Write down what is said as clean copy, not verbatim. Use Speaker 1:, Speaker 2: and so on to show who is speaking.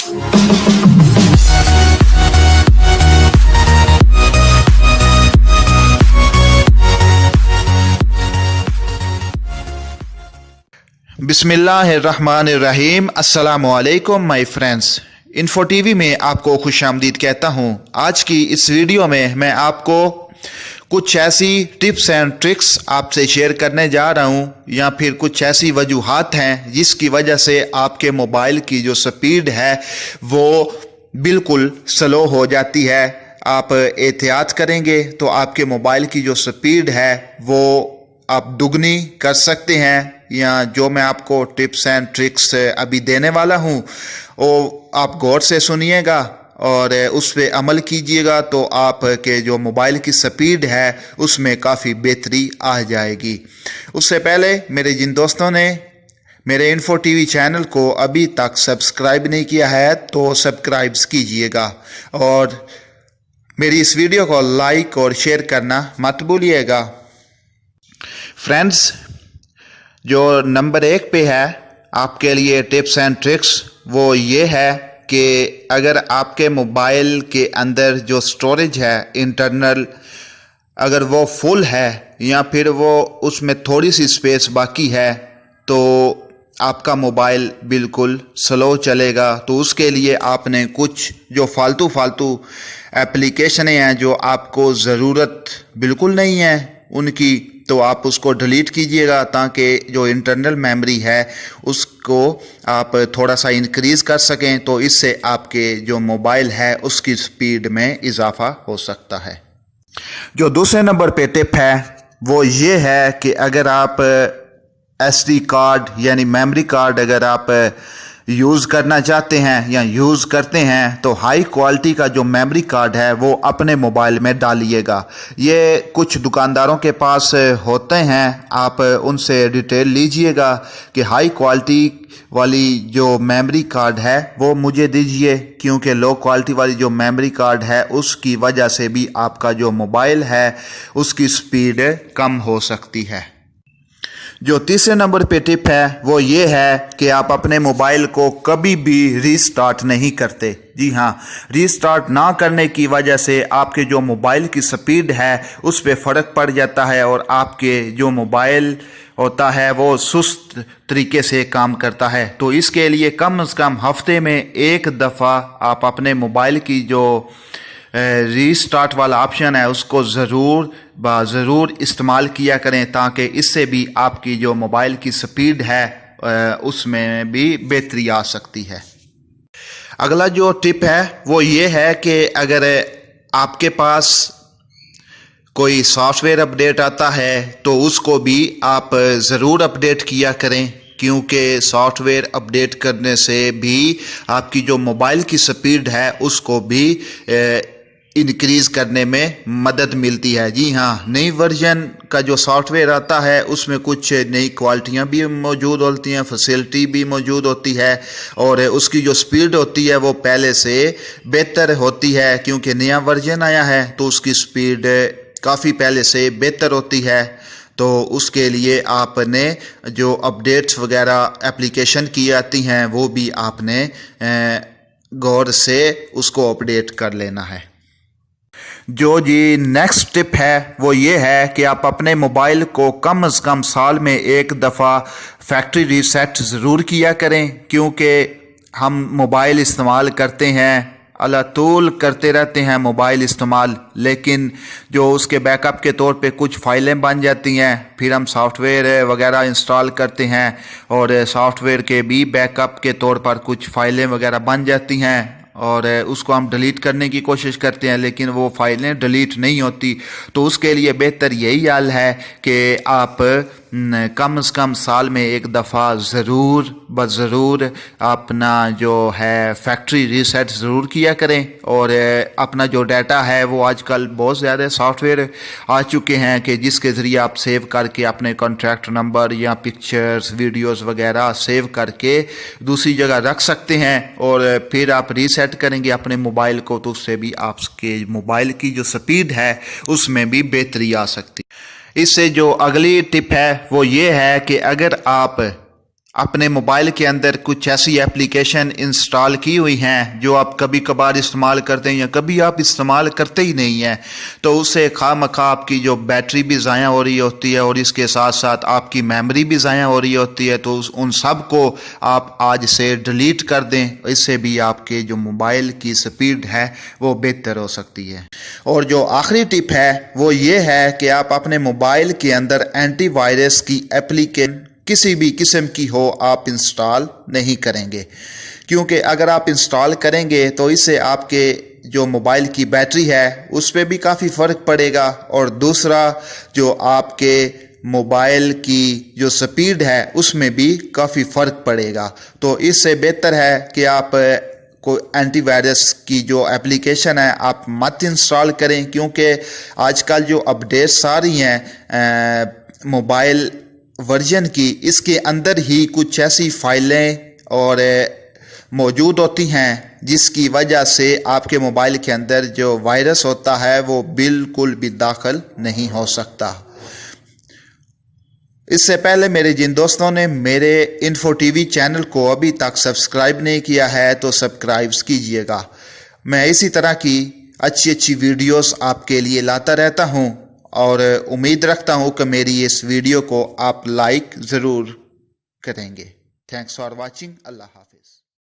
Speaker 1: बिस्मिल्लाहिर्रहमानिर्रहीम। अस्सलामु अलैकुम माय फ्रेंड्स, इन्फो टीवी में आपको खुशामदीद कहता हूँ। आज की इस वीडियो में मैं आपको कुछ ऐसी टिप्स एंड ट्रिक्स आपसे शेयर करने जा रहा हूँ, या फिर कुछ ऐसी वजूहात हैं जिसकी वजह से आपके मोबाइल की जो स्पीड है वो बिल्कुल स्लो हो जाती है। आप एहतियात करेंगे तो आपके मोबाइल की जो स्पीड है वो आप दुगनी कर सकते हैं। या जो मैं आपको टिप्स एंड ट्रिक्स अभी देने वाला हूँ वो आप गौर से सुनिएगा और उस पर अमल कीजिएगा तो आपके जो मोबाइल की स्पीड है उसमें काफ़ी बेहतरी आ जाएगी। उससे पहले मेरे जिन दोस्तों ने मेरे इन्फो टीवी चैनल को अभी तक सब्सक्राइब नहीं किया है तो सब्सक्राइब कीजिएगा और मेरी इस वीडियो को लाइक और शेयर करना मत भूलिएगा। फ्रेंड्स, जो नंबर 1 पे है आपके लिए टिप्स एंड ट्रिक्स वो ये है कि अगर आपके मोबाइल के अंदर जो स्टोरेज है इंटरनल, अगर वो फुल है या फिर वो उसमें थोड़ी सी स्पेस बाकी है तो आपका मोबाइल बिल्कुल स्लो चलेगा। तो उसके लिए आपने कुछ जो फालतू एप्लीकेशनें हैं जो आपको ज़रूरत बिल्कुल नहीं है उनकी, तो आप उसको डिलीट कीजिएगा ताकि जो इंटरनल मेमोरी है उसको आप थोड़ा सा इंक्रीज़ कर सकें। तो इससे आपके जो मोबाइल है उसकी स्पीड में इजाफा हो सकता है। जो दूसरे नंबर पे टिप है वो ये है कि अगर आप SD कार्ड यानी मेमोरी कार्ड अगर आप यूज़ करना चाहते हैं या यूज़ करते हैं तो हाई क्वालिटी का जो मेमोरी कार्ड है वो अपने मोबाइल में डालिएगा। ये कुछ दुकानदारों के पास होते हैं, आप उनसे डिटेल लीजिएगा कि हाई क्वालिटी वाली जो मेमोरी कार्ड है वो मुझे दीजिए, क्योंकि लो क्वालिटी वाली जो मेमोरी कार्ड है उसकी वजह से भी आपका जो मोबाइल है उसकी स्पीड कम हो सकती है। जो तीसरे नंबर पे टिप है वो ये है कि आप अपने मोबाइल को कभी भी रीस्टार्ट नहीं करते। जी हाँ, रीस्टार्ट ना करने की वजह से आपके जो मोबाइल की स्पीड है उस पे फ़र्क पड़ जाता है और आपके जो मोबाइल होता है वो सुस्त तरीके से काम करता है। तो इसके लिए कम से कम हफ्ते में एक दफ़ा आप अपने मोबाइल की जो रीस्टार्ट वाला ऑप्शन है उसको ज़रूर इस्तेमाल किया करें, ताकि इससे भी आपकी जो मोबाइल की स्पीड है उसमें भी बेहतरी आ सकती है। अगला जो टिप है वो ये है कि अगर आपके पास कोई सॉफ्टवेयर अपडेट आता है तो उसको भी आप ज़रूर अपडेट किया करें, क्योंकि सॉफ्टवेयर अपडेट करने से भी आपकी जो मोबाइल की स्पीड है उसको भी इंक्रीज़ करने में मदद मिलती है। जी हाँ, नई वर्जन का जो सॉफ्टवेयर आता है उसमें कुछ नई क्वालिटियाँ भी मौजूद होती हैं, फैसिलिटी भी मौजूद होती है और उसकी जो स्पीड होती है वो पहले से बेहतर होती है, क्योंकि नया वर्जन आया है तो उसकी स्पीड काफ़ी पहले से बेहतर होती है। तो उसके लिए आपने जो अपडेट्स वगैरह एप्लीकेशन की जाती हैं वो भी आपने गौर से उसको अपडेट कर लेना है। जो जी नेक्स्ट टिप है वो ये है कि आप अपने मोबाइल को कम से कम साल में एक दफ़ा फैक्ट्री रीसेट ज़रूर किया करें, क्योंकि हम मोबाइल इस्तेमाल करते हैं, अलातूल करते रहते हैं मोबाइल इस्तेमाल, लेकिन जो उसके बैकअप के तौर पे कुछ फ़ाइलें बन जाती हैं, फिर हम सॉफ्टवेयर वगैरह इंस्टॉल करते हैं और सॉफ्टवेयर के भी बैकअप के तौर पर कुछ फ़ाइलें वगैरह बन जाती हैं और उसको हम डिलीट करने की कोशिश करते हैं लेकिन वो फाइलें डिलीट नहीं होती। तो उसके लिए बेहतर यही हाल है कि आप कम से कम साल में एक दफ़ा ज़रूर अपना जो है फैक्ट्री रीसेट ज़रूर किया करें। और अपना जो डाटा है वो आजकल बहुत ज़्यादा सॉफ्टवेयर आ चुके हैं कि जिसके ज़रिए आप सेव करके अपने कॉन्टैक्ट नंबर या पिक्चर्स वीडियोस वगैरह सेव करके दूसरी जगह रख सकते हैं और फिर आप रीसेट करेंगे अपने मोबाइल को तो उससे भी आपके मोबाइल की जो स्पीड है उसमें भी बेहतरी आ सकती है। इससे जो अगली टिप है वो ये है कि अगर आप अपने मोबाइल के अंदर कुछ ऐसी एप्लीकेशन इंस्टॉल की हुई हैं जो आप कभी कभार इस्तेमाल करते हैं या कभी आप इस्तेमाल करते ही नहीं हैं, तो उससे खामखा आपकी जो बैटरी भी ज़ाया हो रही होती है और इसके साथ साथ आपकी मेमोरी भी ज़ाया हो रही होती है। तो उन सब को आप आज से डिलीट कर दें, इससे भी आपके जो मोबाइल की स्पीड है वो बेहतर हो सकती है। और जो आखिरी टिप है वो ये है कि आप अपने मोबाइल के अंदर एंटीवायरस की एप्लीकेशन किसी भी किस्म की हो आप इंस्टॉल नहीं करेंगे, क्योंकि अगर आप इंस्टॉल करेंगे तो इससे आपके जो मोबाइल की बैटरी है उस पर भी काफ़ी फ़र्क पड़ेगा, और दूसरा जो आपके मोबाइल की जो स्पीड है उसमें भी काफ़ी फ़र्क पड़ेगा। तो इससे बेहतर है कि आप कोई एंटीवायरस की जो एप्लीकेशन है आप मत इंस्टॉल करें, क्योंकि आजकल जो अपडेट्स आ रही हैं मोबाइल वर्जन की, इसके अंदर ही कुछ ऐसी फाइलें और मौजूद होती हैं जिसकी वजह से आपके मोबाइल के अंदर जो वायरस होता है वो बिल्कुल भी दाखिल नहीं हो सकता। इससे पहले मेरे जिन दोस्तों ने मेरे इन्फो टीवी चैनल को अभी तक सब्सक्राइब नहीं किया है तो सब्सक्राइब कीजिएगा। मैं इसी तरह की अच्छी अच्छी वीडियोस आपके लिए लाता रहता हूं और उम्मीद रखता हूं कि मेरी इस वीडियो को आप लाइक ज़रूर करेंगे। Thanks for watching. अल्लाह हाफिज़।